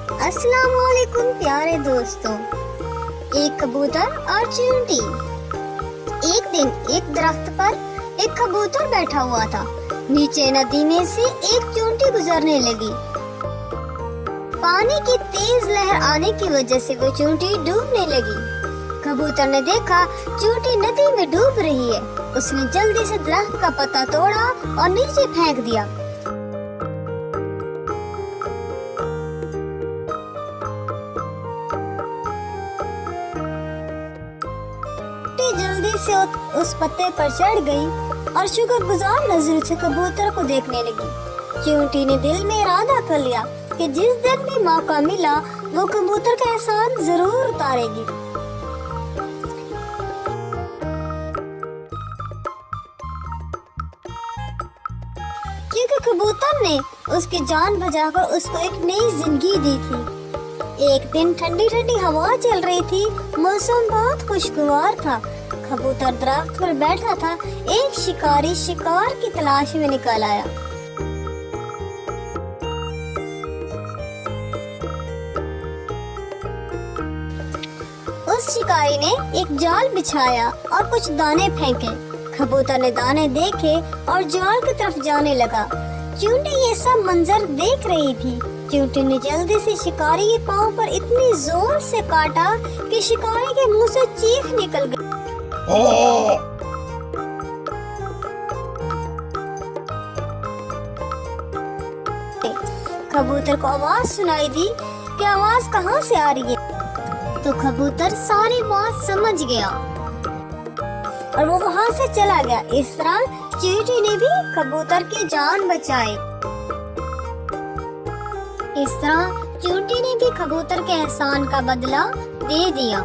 अस्सलाम वालेकुम प्यारे दोस्तों। एक कबूतर और चींटी। एक दिन एक दरख्त पर एक कबूतर बैठा हुआ था। नीचे नदी में से एक चींटी गुजरने लगी। पानी की तेज लहर आने की वजह से वो चींटी डूबने लगी। कबूतर ने देखा चींटी नदी में डूब रही है। उसने जल्दी से दरख्त का पत्ता तोड़ा और नीचे फेंक दिया। जल्दी से उस पत्ते पर चढ़ गई और शुक्रगुजार नजर से कबूतर को देखने लगी। चींटी ने दिल में इरादा कर लिया कि जिस दिन भी मौका मिला वो कबूतर का एहसान जरूर उतारेगी। क्योंकि कबूतर ने उसकी जान बचाकर उसको एक नई जिंदगी दी थी। एक दिन ठंडी ठंडी हवा चल रही थी। मौसम बहुत खुशगवार था। कबूतर दरख्त पर बैठा था। एक शिकारी शिकार की तलाश में निकल आया। उस शिकारी ने एक जाल बिछाया और कुछ दाने फेंके। कबूतर ने दाने देखे और जाल की तरफ जाने लगा। चींटी ये सब मंजर देख रही थी। चींटी ने जल्दी से शिकारी के पांव पर इतनी जोर से काटा कि शिकारी के मुंह से चीख निकल गई। कबूतर को आवाज सुनाई दी कि आवाज कहाँ से आ रही है। तो कबूतर सारी बात समझ गया और वो वहाँ से चला गया। इस तरह चींटी ने भी कबूतर की जान बचाई। इस तरह चींटी ने भी कबूतर के एहसान का बदला दे दिया।